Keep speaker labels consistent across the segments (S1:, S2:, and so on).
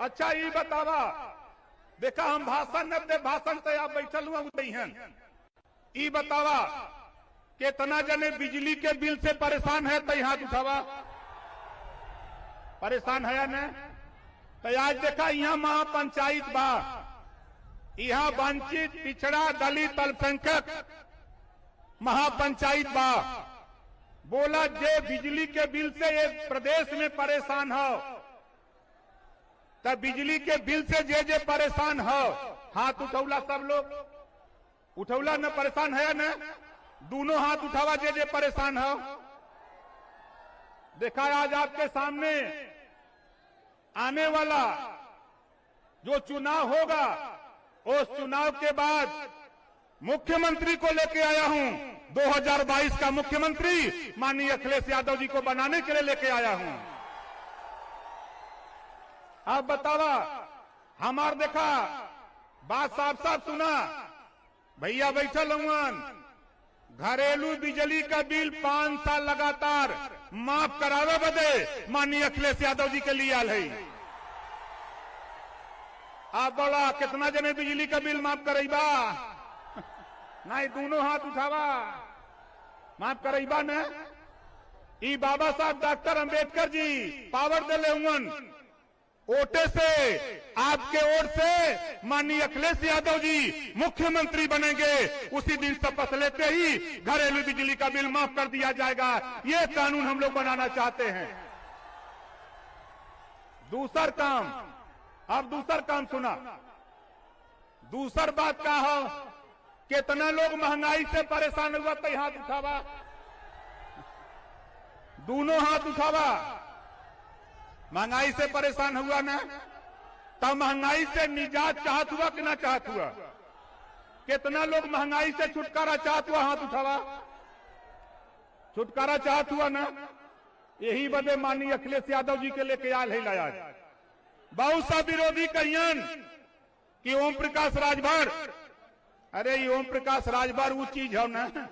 S1: अच्छा ये बतावा, देखा हम भाषण न दे, भाषण तो आप बैठल हुआ हैं। ये बतावा कितना जने बिजली के बिल से परेशान है, तो हाथ उठावा। परेशान है या न? तो आज देखा यहाँ महापंचायत बा, यहाँ वंचित पिछड़ा दलित अल्पसंख्यक महापंचायत बा। बोला जे बिजली के बिल से एक प्रदेश में परेशान हो, तब बिजली के बिल से जे परेशान हो हाथ उठौला। सब लोग उठौला न? परेशान है न? दोनों हाथ उठावा जे परेशान हो। देखा आज आपके सामने आने वाला जो चुनाव होगा, उस चुनाव के बाद मुख्यमंत्री को लेके आया हूं। 2022 का मुख्यमंत्री माननीय अखिलेश यादव जी को बनाने के लिए लेके आया हूं। आप बतावा हमार देखा बात साफ साफ सुना। भैया बैठल हुआन, घरेलू बिजली का बिल 5 साल लगातार माफ करावे बदे माननीय अखिलेश यादव जी के लिए आल है। आप बोला कितना जने बिजली का बिल माफ करेबा? नहीं, दोनों हाथ उठावा। माफ करेबा न? ई बाबा साहब डॉक्टर अंबेडकर जी पावर दिले हुन, वोटे से, आपके वोट से माननीय अखिलेश यादव जी मुख्यमंत्री बनेंगे। उसी दिन शपथ लेते ही घरेलू बिजली का बिल माफ कर दिया जाएगा। ये कानून हम लोग बनाना चाहते हैं। दूसर काम, अब दूसर काम सुना। दूसर बात का हो, कितना लोग महंगाई से परेशान हुआ, तो हाथ उठावा। दोनों हाथ उठावा। महंगाई से परेशान हुआ ना? तब महंगाई से निजात चाहत हुआ कि ना चाहत हुआ? कितना लोग महंगाई से छुटकारा चाहत हुआ? हाथ उठावा। छुटकारा चाहत हुआ ना? यही बदे माननीय अखिलेश यादव जी के लेके आल है लाया। बहुत सा विरोधी कहियन कि ओम प्रकाश राजभर, अरे ये ओम प्रकाश राजभर वो चीज है ना,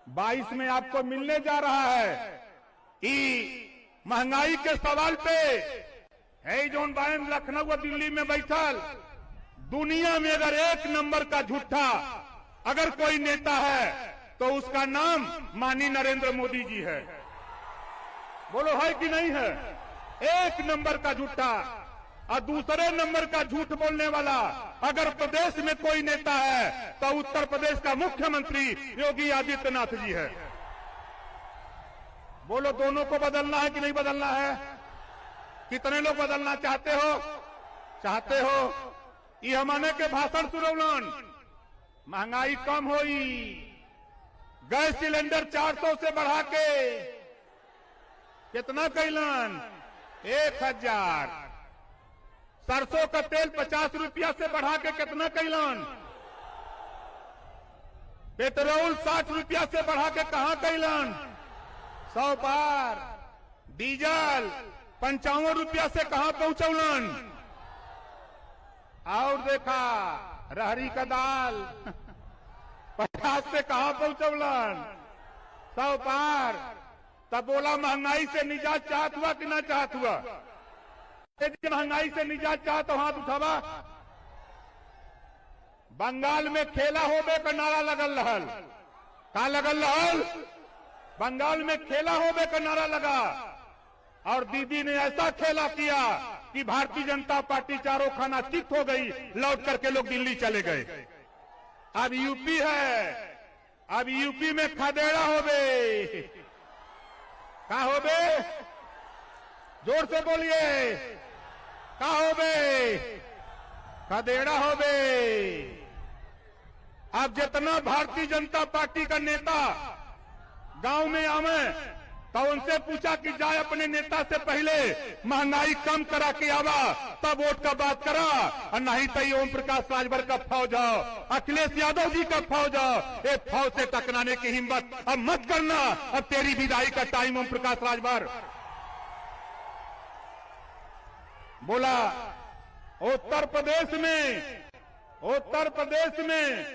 S1: 22 में आपको मिलने जा रहा है। महंगाई के सवाल पे है जोन बायन लखनऊ और दिल्ली में बैठल, दुनिया में अगर एक नंबर का झूठा अगर कोई नेता है तो उसका नाम माननीय नरेंद्र मोदी जी है। बोलो है कि नहीं है? एक नंबर का झूठा। और दूसरे नंबर का झूठ बोलने वाला अगर प्रदेश में कोई नेता है तो उत्तर प्रदेश का मुख्यमंत्री योगी आदित्यनाथ जी है। बोलो दोनों को बदलना है कि नहीं बदलना है? कितने लोग बदलना चाहते हो? चाहते हो? ये हमारे के भाषण सुनौलन, महंगाई कम होई, गैस सिलेंडर 400 से बढ़ा के कितना कैलन? 1000। सरसों का तेल 50 रुपया से बढ़ा के कितना कैलन? पेट्रोल 60 रुपया से बढ़ा के कहां कैलन? 100 पार। डीजल 55 रुपया से कहां पहुंचौलन? और देखा रहरी का दाल 50 से कहां पहुंचौलन? 100 पार। तब बोला महंगाई से निजात चाहत हुआ कि ना चाहत हुआ? महंगाई से निजात चाहत हो हाथ उठावा। बंगाल में खेला होबे का नारा लगल रहल। का लगल रहल? बंगाल में खेला होबे का नारा लगा और दीदी ने ऐसा खेला किया कि भारतीय जनता पार्टी चारों खाना चित हो गई। लौट करके लोग दिल्ली चले गए। अब यूपी है, अब यूपी में खदेड़ा होबे। का होबे? जोर से बोलिए। का होबे? खदेड़ा होबे। अब जितना भारतीय जनता पार्टी का नेता गांव में आवे तो उनसे पूछा कि जाए अपने नेता से पहले महंगाई कम करा के आवा, तब वोट का बात करा, और नहीं तो ओम प्रकाश राजभर का फौज हो, अखिलेश यादव जी का फौज हो, ये फौज से टकराने की हिम्मत अब मत करना। अब तेरी विदाई का टाइम ओम प्रकाश राजभर। बोला उत्तर प्रदेश में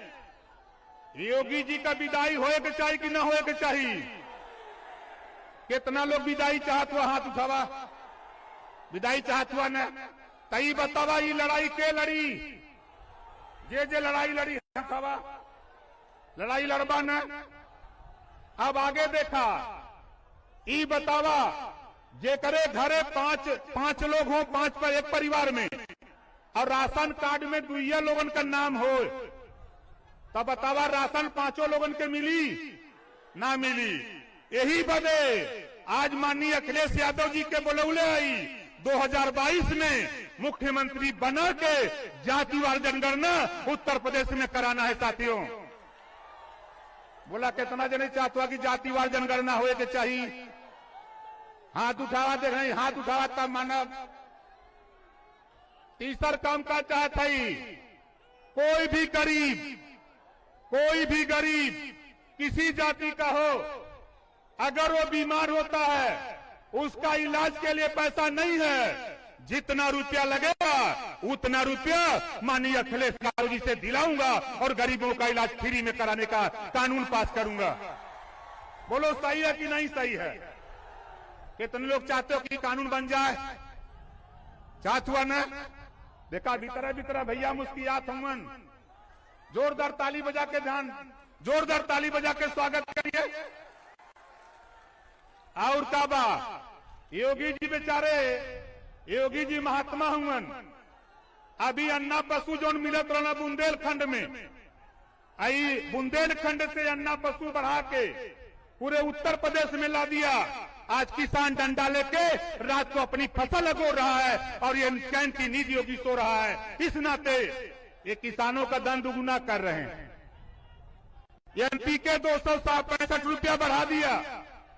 S1: योगी जी का विदाई होए के चाहिए कि ना होए के चाहिए? कितना लोग विदाई चाहत हुआ? हाथ उठावा। विदाई चाहत हुआ न तई बतावा ये लड़ाई के लड़ी जे लड़ाई लड़ी हवा लड़ाई लड़बा न। अब आगे देखा ई बतावा जे करे घरे पांच लोग हो, 5 पर एक परिवार में, और राशन कार्ड में 2 लोगन का नाम हो, तब बतावा राशन 5 लोगन के मिली ना मिली। यही बदे आज माननीय अखिलेश यादव जी के बुलौले आई 2022 में मुख्यमंत्री बना के जातिवार जनगणना उत्तर प्रदेश में कराना है। साथियों बोला कितना जने चाहता हुआ कि जातिवार जनगणना होए के चाहिए, हाथ उठावा देख रहे, हाथ उठावा तब मानव। तीसर काम का चाहता ही कोई भी गरीब किसी जाति का हो, अगर वो बीमार होता है उसका इलाज के लिए पैसा नहीं है, जितना रुपया लगेगा उतना रुपया माननीय अखिलेश यादव जी से दिलाऊंगा और गरीबों का इलाज फ्री में कराने का कानून पास करूंगा। बोलो सही है कि नहीं सही है? कितने लोग चाहते हो कि कानून बन जाए? चाहत हुआ ना? देखा भीतर भैया मुस्कियात हमन, जोरदार ताली बजा के जोरदार ताली बजा के स्वागत करिए। और काबा योगी जी बेचारे, योगी जी महात्मा हुमन, अभी अन्ना पशु जो मिलत रहना बुंदेलखंड में, आई बुंदेलखंड से अन्ना पशु बढ़ा के पूरे उत्तर प्रदेश में ला दिया। आज किसान डंडा लेके रात को अपनी फसल लगो रहा है और ये चैन की नींद योगी सो रहा है। इस नाते ये किसानों का धन दुगुना कर रहे हैं। एनपीके 265 रुपया बढ़ा दिया,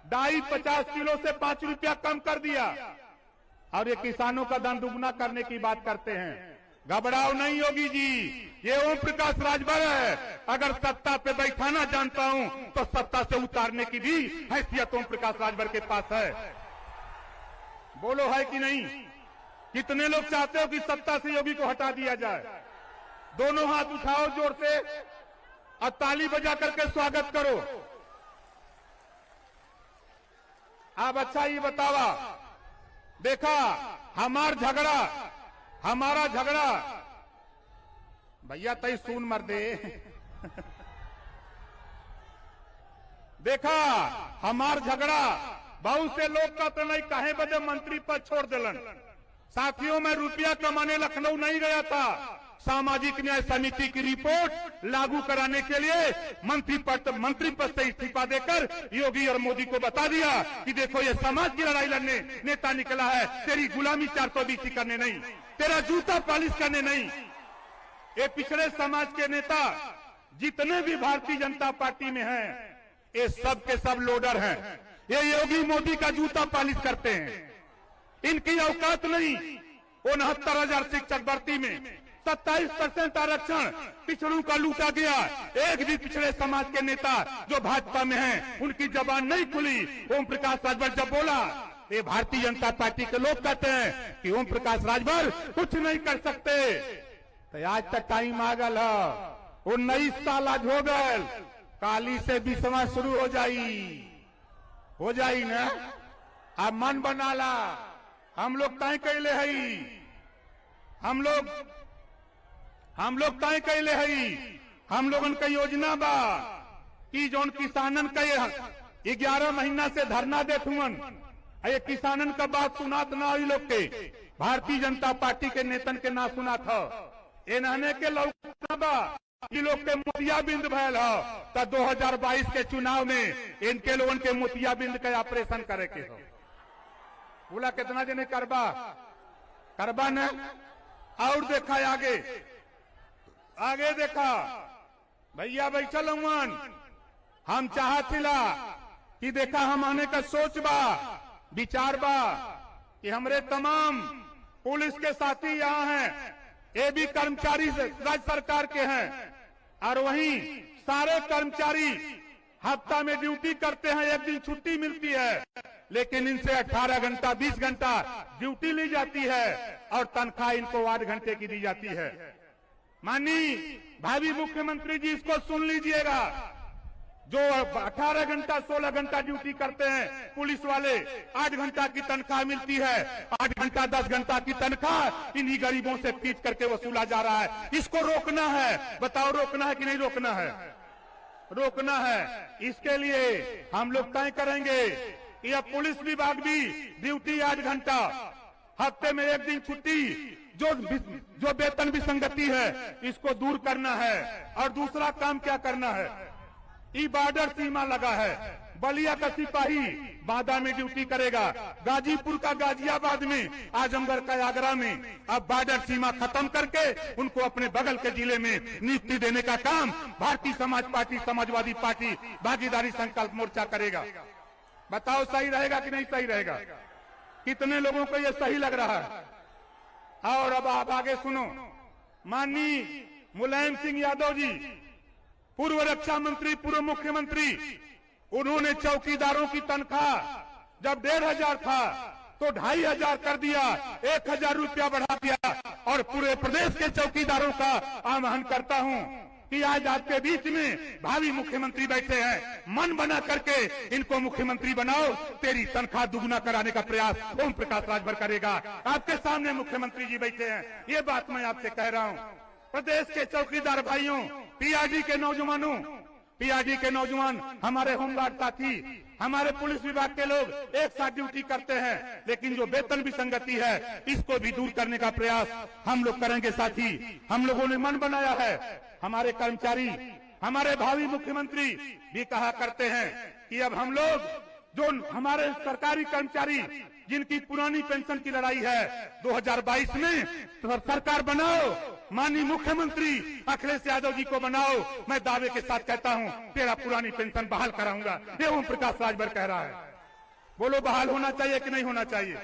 S1: डाई 50 किलो से 5 रुपया कम कर दिया, और ये किसानों का धन दुगुना करने की बात करते हैं। घबराओ नहीं योगी जी, ये ओम प्रकाश राजभर है। अगर सत्ता पे बैठाना जानता हूं तो सत्ता से उतारने की भी हैसियत ओम प्रकाश राजभर के पास है। बोलो है कि नहीं? कितने लोग चाहते हो कि सत्ता से योगी को हटा दिया जाए? दोनों हाथ उठाओ जोर से और ताली बजा करके स्वागत करो। अब अच्छा ये बतावा, देखा हमारा झगड़ा भैया तई सुन मर दे देखा हमार झगड़ा बहुत से लोग का तो नहीं कहे बदे मंत्री पद छोड़ दिलन। साथियों में रुपया कमाने लखनऊ नहीं गया था, सामाजिक न्याय समिति की रिपोर्ट लागू कराने के लिए मंत्री पद से इस्तीफा देकर योगी और मोदी को बता दिया कि देखो ये समाज की लड़ाई लड़ने नेता निकला है, तेरी गुलामी 420 करने नहीं, तेरा जूता पॉलिश करने नहीं। ये पिछड़े समाज के नेता जितने भी भारतीय जनता पार्टी में हैं, ये सब के सब लोडर हैं। ये योगी मोदी का जूता पॉलिश करते हैं। इनकी औकात नहीं। 69,000 शिक्षक भर्ती में 27% आरक्षण पिछड़ों का लूटा गया। एक भी पिछड़े समाज के नेता जो भाजपा में हैं, उनकी जबान नहीं खुली। ओम प्रकाश राजभर जब बोला, ये भारतीय जनता पार्टी के लोग कहते हैं कि ओम प्रकाश राजभर कुछ नहीं कर सकते। तो आज तक टाइम आ गल, 19 साल आज हो गए, काली से 20वां शुरू हो जाई ना। अब मन बना ला, हम लोग तय कैले हई, हम लोग तय कैले हई, हम लोगन का योजना बा कि जौन किसानन का 11 महीना से धरना देथुअन, ये किसानन का बात सुनात ना हुई लोग के, भारतीय जनता पार्टी के नेतन के ना सुना था। इन्हने के लौका बा कि लोग के मोतियाबिंद भयल हो, तो 2022 के चुनाव में इनके लोगन के मोतियाबिंद का ऑपरेशन करे के हो। बोला कितना जने करबा न। और देखा आगे देखा भैया बैठल हुआन, हम चाहतिला कि देखा हम आने का सोच बा, विचार बा कि हमरे तमाम पुलिस के साथी यहाँ हैं, ये भी कर्मचारी राज्य सरकार के हैं, और वहीं सारे कर्मचारी हफ्ता में ड्यूटी करते हैं, एक दिन छुट्टी मिलती है, लेकिन इनसे 18 घंटा 20 घंटा ड्यूटी ली जाती है और तनख्वाह इनको 8 घंटे की दी जाती है। माननीय भावी मुख्यमंत्री जी इसको सुन लीजिएगा, जो 18 घंटा 16 घंटा ड्यूटी करते हैं पुलिस वाले, 8 घंटा की तनख्वाह मिलती है। 8 घंटा 10 घंटा की तनख्वाह इन्हीं गरीबों से पीट करके वसूला जा रहा है। इसको रोकना है। बताओ रोकना है कि नहीं रोकना है? रोकना है। इसके लिए हम लोग तय करेंगे कि अब पुलिस विभाग भी ड्यूटी 8 घंटा, हफ्ते में 1 दिन छुट्टी, जो वेतन विसंगति है इसको दूर करना है। और दूसरा काम क्या करना है? ई बॉर्डर सीमा लगा है, बलिया का सिपाही बांदा में ड्यूटी करेगा, गाजीपुर का गाजियाबाद में, आजमगढ़ का आगरा में। अब बॉर्डर सीमा खत्म करके उनको अपने बगल के जिले में नियुक्ति देने का काम भारतीय समाज पार्टी, समाजवादी पार्टी, भागीदारी संकल्प मोर्चा करेगा। बताओ सही रहेगा कि नहीं सही रहेगा? कितने लोगों को ये सही लग रहा है? और अब आप आगे सुनो। माननीय मुलायम सिंह यादव जी, पूर्व रक्षा मंत्री, पूर्व मुख्यमंत्री, उन्होंने चौकीदारों की तनख्वाह जब 1500 था तो 2500 कर दिया, 1000 रुपया बढ़ा दिया। और पूरे प्रदेश के चौकीदारों का आह्वान करता हूं कि आज आपके बीच में भावी मुख्यमंत्री बैठे हैं, मन बना करके इनको मुख्यमंत्री बनाओ। तेरी तनख्वाह दुगुना कराने का प्रयास ओम प्रकाश राजभर करेगा। आपके सामने मुख्यमंत्री जी बैठे हैं, ये बात मैं आपसे कह रहा हूं। प्रदेश के चौकीदार भाइयों, पीआरडी के नौजवानों, पीआरडी के नौजवान, हमारे होमगार्ड साथी, हमारे पुलिस विभाग के लोग एक साथ ड्यूटी करते हैं, लेकिन जो वेतन विसंगति है इसको भी दूर करने का प्रयास हम लोग करेंगे। साथी, हम लोगों ने मन बनाया है। हमारे कर्मचारी, हमारे भावी मुख्यमंत्री भी कहा करते हैं कि अब हम लोग, जो हमारे सरकारी कर्मचारी जिनकी पुरानी पेंशन की लड़ाई है, 2022 में सरकार बनाओ, माननीय मुख्यमंत्री अखिलेश यादव जी को बनाओ। मैं दावे के साथ कहता हूं तेरा पुरानी पेंशन बहाल कराऊंगा। ये ओम प्रकाश राजभर कह रहा है। बोलो बहाल होना चाहिए कि नहीं होना चाहिए?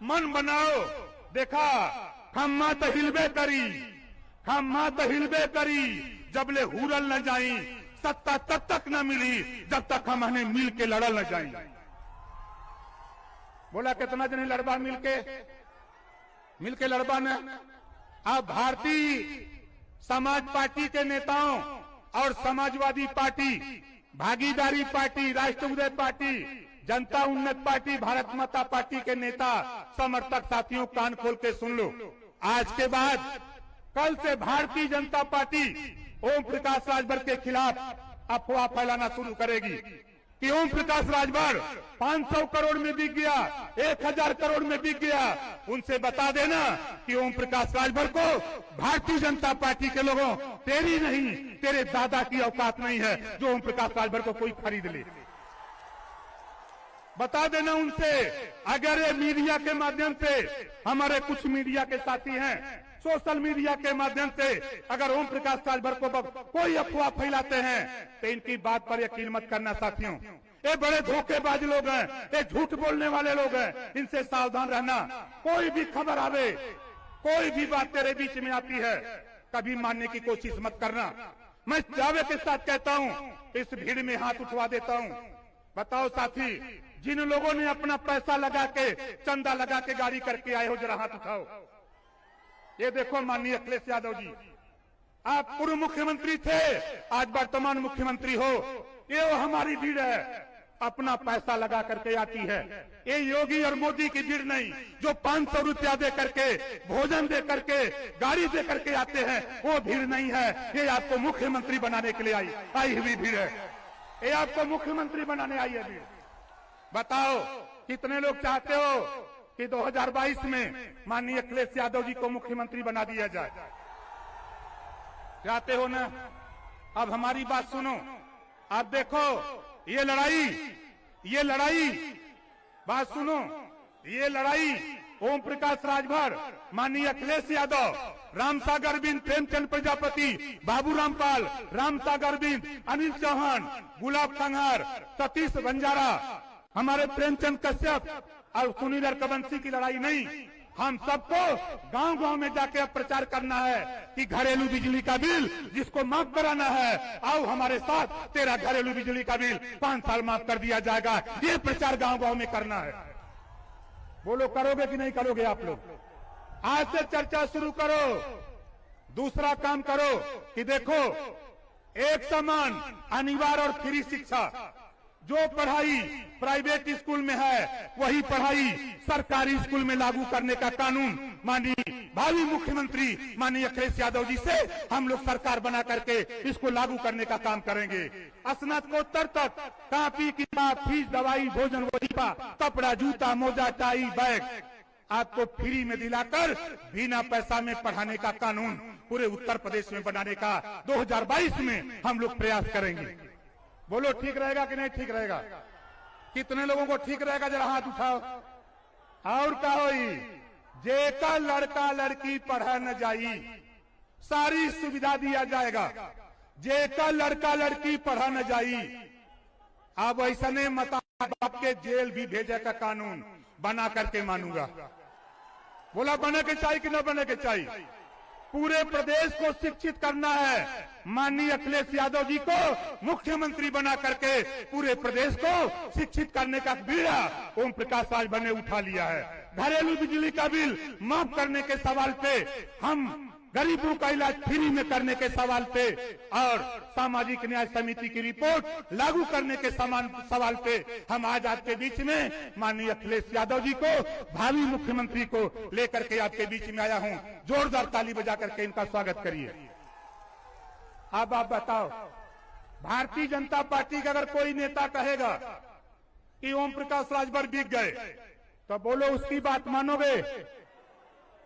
S1: मन बनाओ। देखा, खम्मा तो हिलबे करी, खम्मा तो हिलबे करी, जबले हुरल न जाई, सत्ता तब तक न मिली जब तक हम मिल के लड़ल न जाई। बोला कितना जने लड़बा मिलके लड़बा न। अब भारतीय समाज पार्टी के नेताओं और समाजवादी पार्टी, भागीदारी पार्टी, राष्ट्रवादी पार्टी, जनता उन्नत पार्टी, भारत माता पार्टी के नेता, समर्थक साथियों, कान खोल के सुन लो। आज के बाद कल से भारतीय जनता पार्टी ओम प्रकाश राजभर के खिलाफ अफवाह फैलाना शुरू करेगी कि ओम प्रकाश राजभर 500 करोड़ में बिक गया, 1000 करोड़ में बिक गया। उनसे बता देना कि ओम प्रकाश राजभर को भारतीय जनता पार्टी के लोगों, तेरी नहीं, तेरे दादा की औकात नहीं है जो ओम प्रकाश राजभर को कोई खरीद ले। बता देना उनसे। अगर ये मीडिया के माध्यम से, हमारे कुछ मीडिया के साथी हैं, सोशल मीडिया के माध्यम से अगर ओम प्रकाश राजभर को कोई अफवाह फैलाते हैं तो इनकी बात पर यकीन मत करना साथियों। ये बड़े धोखेबाज लोग हैं, ये झूठ बोलने वाले लोग हैं, इनसे सावधान रहना। कोई भी खबर आवे, कोई भी बात तेरे बीच में आती है, कभी मानने की कोशिश मत करना। मैं दावे के साथ कहता हूं, इस भीड़ में हाथ उठवा देता हूं। बताओ साथी, जिन लोगों ने अपना पैसा लगा के, चंदा लगा के गाड़ी करके आए हो, जरा हाथ उठाओ। ये देखो माननीय अखिलेश यादव जी, आप पूर्व मुख्यमंत्री थे, आज वर्तमान मुख्यमंत्री हो। ये वो हमारी भीड़ है, अपना पैसा लगा करके आती है। ये योगी और मोदी की भीड़ नहीं, जो 500 रुपया दे करके, भोजन दे करके, गाड़ी दे करके आते हैं, वो भीड़ नहीं है। ये आपको मुख्यमंत्री बनाने के लिए आई हुई भीड़ है। ये आपको मुख्यमंत्री बनाने आई है भीड़। बताओ कितने लोग चाहते हो कि 2022 में माननीय अखिलेश यादव जी को मुख्यमंत्री बना दिया जाए? चाहते हो ना? अब हमारी बात सुनो। आप देखो, ये लड़ाई, बात सुनो, ये लड़ाई ओम प्रकाश राजभर, माननीय अखिलेश यादव, रामसागर अरविंद, प्रेमचंद प्रजापति, बाबू रामपाल, रामसागर अरविंद, अनिल चौहान, गुलाब संघार, सतीश बंजारा, हमारे प्रेमचंद कश्यप और सुनील अरकबंसी की लड़ाई नहीं। हम सबको गांव-गांव में जाके अब प्रचार करना है कि घरेलू बिजली का बिल जिसको माफ कराना है, आओ हमारे साथ, तेरा घरेलू बिजली का बिल 5 साल माफ कर दिया जाएगा। ये प्रचार गांव-गांव में करना है। बोलो करोगे कि नहीं करोगे आप लोग? आज से चर्चा शुरू करो। दूसरा काम करो कि देखो, एक समान अनिवार्य और फ्री शिक्षा, जो पढ़ाई प्राइवेट स्कूल में है वही पढ़ाई सरकारी स्कूल में लागू करने का कानून माननीय भावी मुख्यमंत्री माननीय अखिलेश यादव जी से हम लोग सरकार बना करके इसको लागू करने का काम करेंगे। स्नातकोत्तर तक कॉपी किताब फीस दवाई भोजन वजीफा कपड़ा जूता मोजा टाई बैग आपको फ्री में दिलाकर बिना पैसा में पढ़ाने का कानून पूरे उत्तर प्रदेश में बनाने का 2022 में हम लोग प्रयास करेंगे। बोलो ठीक रहेगा कि नहीं ठीक रहेगा? कितने लोगों को ठीक रहेगा जरा हाथ उठाओ। और कहो जेका लड़का लड़की पढ़ा न जाई सारी सुविधा दिया जाएगा, जेका लड़का लड़की पढ़ा न जाई। अब ऐसने माता बाप के जेल भी भेजे का कानून बना करके मानूंगा। बोला बने के चाहिए कि न बने के चाहिए? पूरे प्रदेश को शिक्षित करना है। माननीय अखिलेश यादव जी को मुख्यमंत्री बना करके पूरे प्रदेश को शिक्षित करने का बीड़ा ओम प्रकाश राजभर ने उठा लिया है। घरेलू बिजली का बिल माफ करने के सवाल पे, हम गरीबों का इलाज फ्री में करने के सवाल पे और सामाजिक न्याय समिति की रिपोर्ट लागू करने के सवाल पे हम आज आपके बीच में माननीय अखिलेश यादव जी को भावी मुख्यमंत्री को लेकर के आपके बीच में आया हूं। जोरदार ताली बजा करके इनका स्वागत करिए। अब आप बताओ, भारतीय जनता पार्टी का अगर कोई नेता कहेगा कि ओम प्रकाश राजभर बिक गए तो बोलो उसकी बात मानोगे?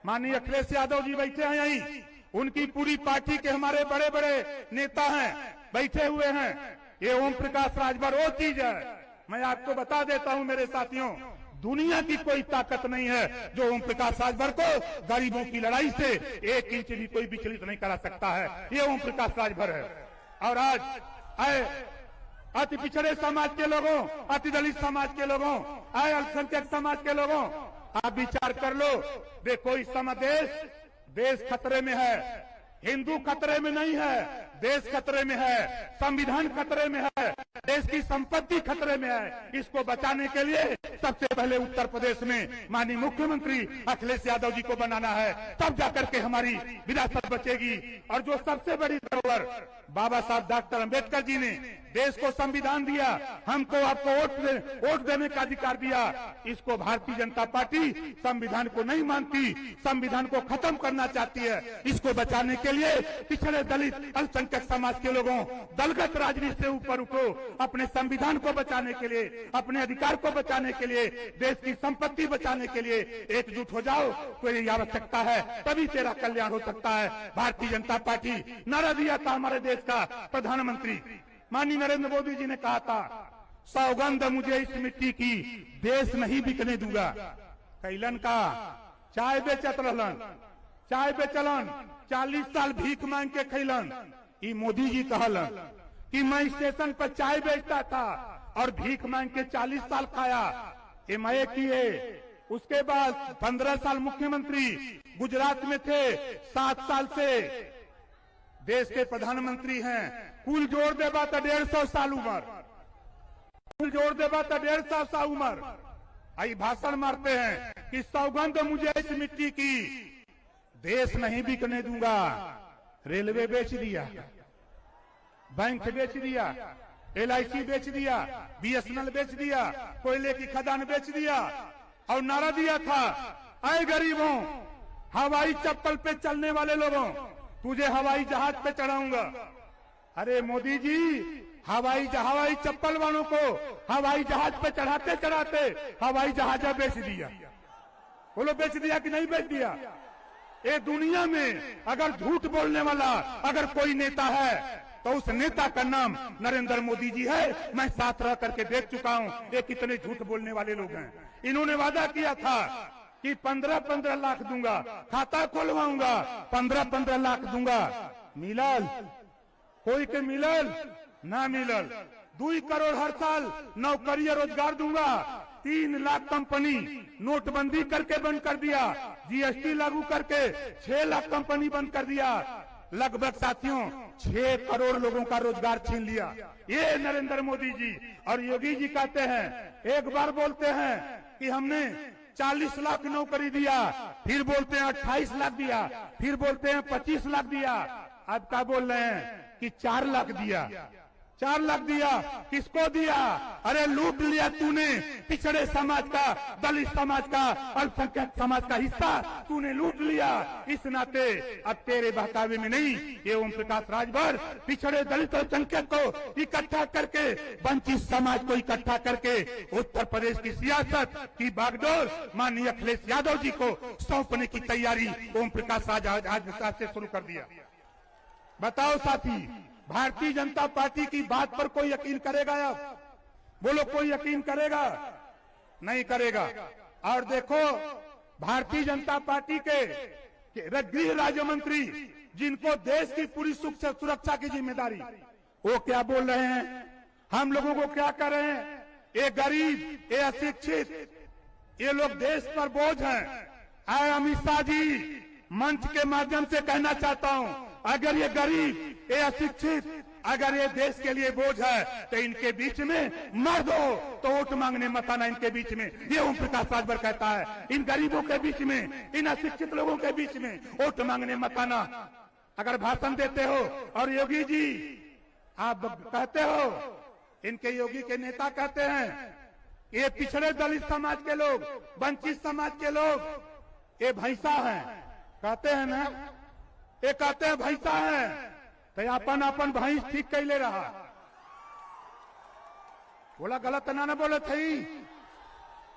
S1: माननीय अखिलेश यादव जी बैठे हैं यहीं, उनकी पूरी पार्टी के हमारे बड़े बड़े नेता हैं बैठे हुए हैं। ये ओम प्रकाश राजभर वो चीज है, मैं आपको बता देता हूं मेरे साथियों, दुनिया की कोई ताकत नहीं है जो ओम प्रकाश राजभर को गरीबों की लड़ाई से 1 इंच भी कोई विचलित नहीं करा सकता है। ये ओम प्रकाश राजभर है। और आज अति पिछड़े समाज के लोगों, अति दलित समाज के लोगों, अल्पसंख्यक समाज के लोगों, आप विचार कर लो। देखो इस समय देश खतरे में है, हिंदू खतरे में नहीं है, देश खतरे में है, संविधान खतरे में है, देश की संपत्ति खतरे में है। इसको बचाने के लिए सबसे पहले उत्तर प्रदेश में माननीय मुख्यमंत्री अखिलेश यादव जी को बनाना है, तब जाकर के हमारी विरासत बचेगी। और जो सबसे बड़ी धरोहर बाबा साहब डॉक्टर अंबेडकर जी ने देश को संविधान दिया, हमको आपको वोट देने का अधिकार दिया, इसको भारतीय जनता पार्टी संविधान को नहीं मानती, संविधान को खत्म करना चाहती है। इसको बचाने के लिए पिछड़े दलित अल्पसंख्यक समाज के लोगों, दलगत राजनीति से ऊपर उठो, अपने संविधान को बचाने के लिए, अपने अधिकार को बचाने के लिए, देश की संपत्ति बचाने के लिए एकजुट हो जाओ। तो ये आवश्यकता है, तभी तेरा कल्याण हो सकता है। भारतीय जनता पार्टी नारा दिया था हमारे देश का प्रधानमंत्री माननीय नरेंद्र मोदी जी ने कहा था, सौगंध मुझे इस मिट्टी की, देश नहीं बिकने दूंगा। कैलन का चाय बेचत रहलन, चाय बेचलन, 40 साल भीख मांग के खैलन। ये मोदी जी कहलन कि मैं स्टेशन पर चाय बेचता था और भीख मांग के 40 साल खाया। ये मैं किए। उसके बाद 15 साल मुख्यमंत्री गुजरात में थे, 7 साल से देश के प्रधानमंत्री हैं। कुल जोड़ देबा तो 150 साल उम्र, कुल जोड़ देबा तो 150 साल उम्र। आई भाषण मारते हैं कि सौगंध मुझे इस मिट्टी की, देश नहीं बिकने दूंगा। रेलवे बेच दिया, बैंक बेच दिया, LIC बेच दिया, BSNL बेच दिया, कोयले की खदान बेच दिया और नारा दिया था, ऐ गरीबों, हवाई चप्पल पे चलने वाले लोगों, तुझे हवाई जहाज पे चढ़ाऊंगा। अरे मोदी जी, हवाई चप्पल वालों को हवाई जहाज पे चढ़ाते चढ़ाते हवाई जहाज बेच दिया। बोलो बेच दिया कि नहीं बेच दिया? ये दुनिया में अगर झूठ बोलने वाला अगर कोई नेता है तो उस नेता का नाम नरेंद्र मोदी जी है। मैं साथ रह करके देख चुका हूं ये कितने झूठ बोलने वाले लोग हैं। इन्होंने वादा किया था कि 15-15 लाख दूंगा, खाता खोलवाऊंगा, 15-15 लाख दूंगा। मिलल? कोई के मिलल? ना मिलल। 2 करोड़ हर साल नौकरी रोजगार दूंगा। 3 लाख कंपनी नोटबंदी करके बंद कर दिया, GST लागू करके 6 लाख कंपनी बंद कर दिया। लगभग साथियों 6 करोड़ लोगों का रोजगार छीन लिया। ये नरेंद्र मोदी जी और योगी जी कहते हैं, एक बार बोलते हैं कि हमने 40 लाख नौकरी दिया, फिर बोलते हैं 28 लाख दिया, फिर बोलते हैं 25 लाख दिया। अब क्या बोल रहे हैं कि 4 लाख दिया, 4 लाख दिया। किसको दिया? अरे लूट लिया तूने पिछड़े समाज का, दलित समाज का, अल्पसंख्यक समाज का हिस्सा तूने लूट लिया। इस नाते अब तेरे बहकावे में नहीं, ये ओम प्रकाश राजभर पिछड़े दलित अल्पसंख्यक को इकट्ठा करके, वंचित समाज को इकट्ठा करके उत्तर प्रदेश की सियासत की बागडोर माननीय अखिलेश यादव जी को सौंपने की तैयारी ओम प्रकाश आज से शुरू कर दिया। बताओ साथी, भारतीय जनता पार्टी की बात पर कोई यकीन करेगा? अब बोलो, कोई यकीन करेगा? नहीं करेगा। और देखो, भारतीय जनता पार्टी के गृह राज्य मंत्री, जिनको देश की पूरी सुरक्षा की जिम्मेदारी, वो क्या बोल रहे हैं? हम लोगों को क्या कर रहे हैं? ये गरीब, ये अशिक्षित, ये लोग देश पर बोझ हैं। आए अमित शाह जी, मंच के माध्यम से कहना चाहता हूं, अगर ये गरीब, ये अशिक्षित, अगर ये देश के लिए बोझ है तो इनके बीच में मर दो, तो वोट मांगने मत आना इनके बीच में। ये ओम प्रकाश राजभर कहता है, इन गरीबों के बीच में, इन अशिक्षित लोगों के बीच में वोट मांगने मत आना। अगर भाषण देते हो और योगी जी आप कहते हो, इनके योगी के नेता कहते हैं ये पिछड़े दलित समाज के लोग, वंचित समाज के लोग, ये भैंसा हैं, कहते हैं ना, ये कहते हैं भैंसा है, तो अपन अपन भैंस ठीक कैले रहा। बोला गलत ना बोले थे।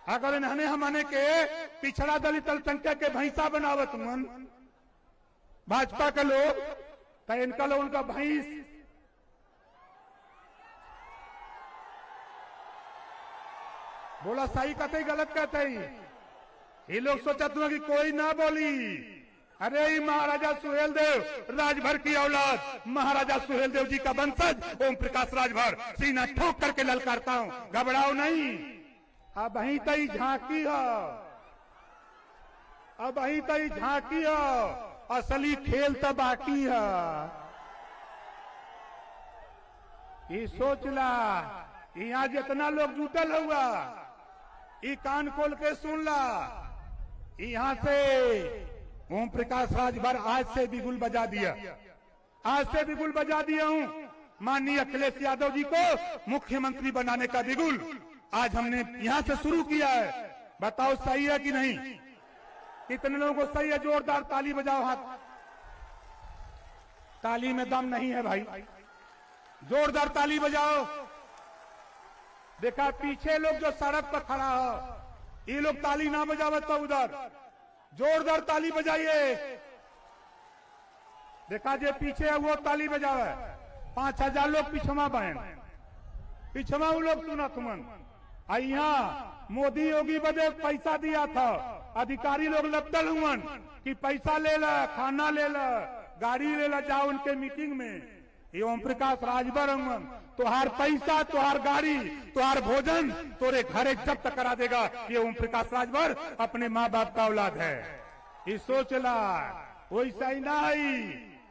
S1: अगर इन्होंने हमने के पिछड़ा दलित अल्पसंख्यक के भैंसा बनावत मन भाजपा के लोग, तो इनका लोग उनका भैंस। बोला सही कहते ही गलत कहते ही। ये लोग सोचा तुम कि कोई ना बोली। अरे महाराजा सुहेलदेव राजभर की औलाद, महाराजा सुहेलदेव जी का वंशज ओम प्रकाश राजभर, सीना ठोक करके ललकारता हूं, घबराओ नहीं। अब अही तई झांकी हो, अब अही तई झांकी हो, असली खेल तो बाकी है। ये सोच ला, यहाँ जितना लोग जुटल हुआ, ये कान खोल के सुन ला, यहाँ से ओम प्रकाश राजभर आज से बिगुल बजा दिया, आज से बिगुल बजा दिया हूं। माननीय अखिलेश यादव जी को मुख्यमंत्री बनाने का बिगुल आज हमने यहां से शुरू किया है। बताओ सही है कि नहीं? कितने लोगों को सही है? जोरदार ताली बजाओ। हाथ ताली में दम नहीं है भाई, जोरदार ताली बजाओ। देखा पीछे लोग जो सड़क पर खड़ा हो, ये लोग ताली ना बजावत तो उधर जोरदार ताली बजाइए। देखा जे पीछे है वो ताली बजावे। 5000 लोग पिछवा बहन, पिछवा वो लोग सुना तुमन। यहाँ मोदी योगी बदे पैसा दिया था, अधिकारी लोग लपटल हुआ कि पैसा ले ला, खाना ले ला, गाड़ी ले ला, जाओ उनके मीटिंग में। ये ओम प्रकाश राजभर हुआ, तुहार पैसा, तुहार गाड़ी, तुहार भोजन तोरे घरे जब्त करा देगा। ये ओम प्रकाश राजभर अपने माँ बाप का औलाद है। ये सोच ला, वैसा ही ना ही।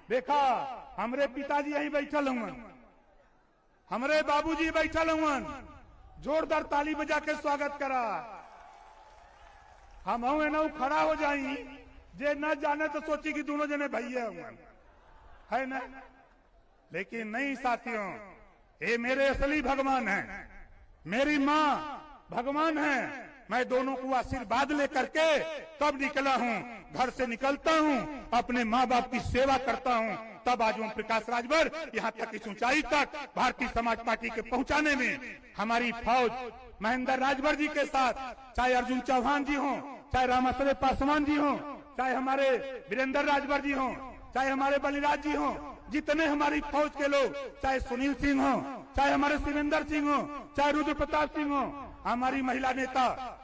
S1: देखा हमरे पिताजी यहीं बैठल हुआ, हमरे बाबूजी बैठल हुआ, जोरदार ताली बजा के स्वागत करा। हम न खड़ा हो जाई, जे न जाने तो सोची कि दोनों जने भैया हुआ है ना, लेकिन नहीं साथियों, ये मेरे असली भगवान हैं, मेरी माँ भगवान है। मैं दोनों को आशीर्वाद लेकर के तब निकला हूँ, घर से निकलता हूँ, अपने माँ बाप की सेवा करता हूँ, तब आज ओम प्रकाश राजभर यहाँ तक इस ऊंचाई तक भारतीय समाज पार्टी के पहुंचाने में हमारी फौज महेंद्र राजभर जी के साथ, चाहे अर्जुन चौहान जी हों, चाहे रामाश्रय पासवान जी हों, चाहे हमारे वीरेंद्र राजभर जी हों, चाहे हमारे बलिराज जी हों, जितने हमारी फौज के लोग, चाहे सुनील सिंह हो, चाहे हमारे शिवेंद्र सिंह हो, चाहे रुद्र प्रताप सिंह हो, हमारी महिला नेता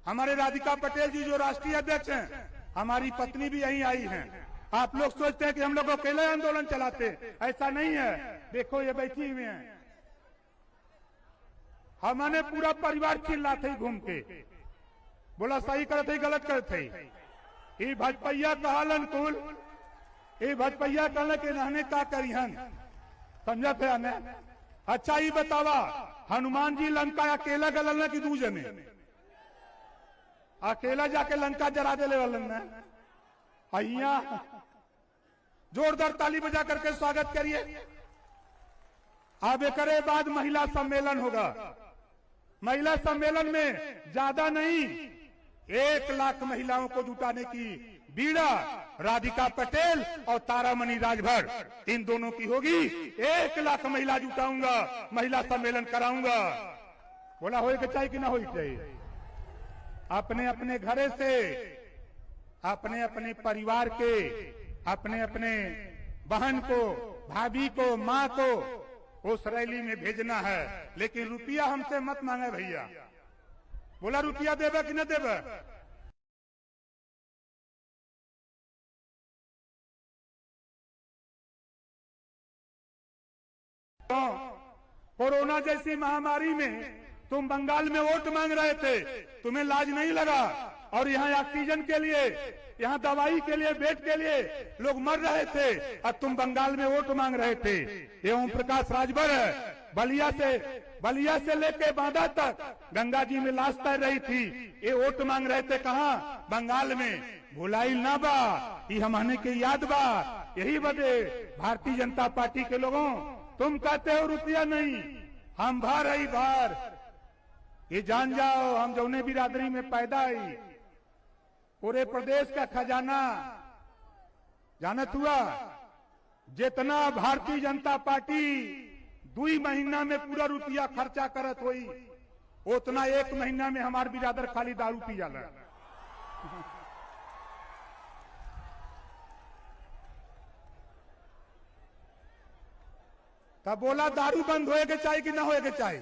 S1: हमारे राधिका पटेल जी जो राष्ट्रीय अध्यक्ष हैं, हमारी पत्नी भी यहीं आई हैं। आप लोग सोचते हैं कि हम लोग अकेले आंदोलन चलाते, ऐसा नहीं है। देखो ये बैठी हुई हैं, हमने पूरा परिवार चिल्लाते ही घूम के, बोला सही करते गलत करते। ये भाजपैया कहलन कुल, ये भाजपैया कहल के रहने का करिहन, समझा थे हमें। अच्छा ही बतावा, हनुमान जी लंका अकेला गलन की दू जने अकेला जाके लंका जरा दे वालन ने। जोरदार ताली बजा करके स्वागत करिए। अब एकरे बाद महिला सम्मेलन होगा। महिला सम्मेलन में ज्यादा नहीं 1 लाख महिलाओं को जुटाने की बीड़ा राधिका पटेल और तारामणि राजभर इन दोनों की होगी। 1 लाख महिला जुटाऊंगा, महिला सम्मेलन कराऊंगा। बोला होए के चाहिए कि ना होए चाहिए? अपने अपने घरे से, अपने अपने परिवार के, अपने अपने बहन को, भाभी को, माँ को उस रैली में भेजना है। लेकिन रुपया हमसे मत मांगे भैया। बोला रुपया देवे कि न देवे? कोरोना जैसी महामारी में तुम बंगाल में वोट मांग रहे थे, तुम्हें लाज नहीं लगा? और यहाँ ऑक्सीजन के लिए, यहाँ दवाई के लिए, बेड के लिए लोग मर रहे थे और तुम बंगाल में वोट मांग रहे थे। ये ओम प्रकाश राजभर है, बलिया से लेके बांदा तक गंगा जी में लाश तैर रही थी। ये वोट मांग रहे थे कहाँ? बंगाल में। भुलाई ना बा, ये हमने के याद बा। यही वजह भारतीय जनता पार्टी के लोगों, तुम कहते हो रुपया नहीं, हम भार है भार। ये जान जाओ, हम जौने बिरादरी में पैदा आई, पूरे प्रदेश का खजाना जानत हुआ। जितना भारतीय जनता पार्टी 2 महीना में पूरा रुपया खर्चा करत हुई, उतना 1 महीना में हमार बिरादर खाली दारू पी जाला। तब बोला दारू बंद होए के चाहिए कि ना होए के चाहिए?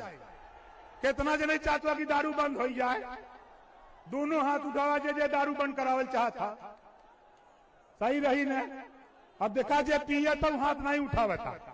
S1: कितना जने चाहता कि दारू बंद हो जाए? दोनों हाथ उठावा जे दारू बंद करावल चाहता। सही रही न? अब देखा जे पिए तो हाथ नहीं उठावा था।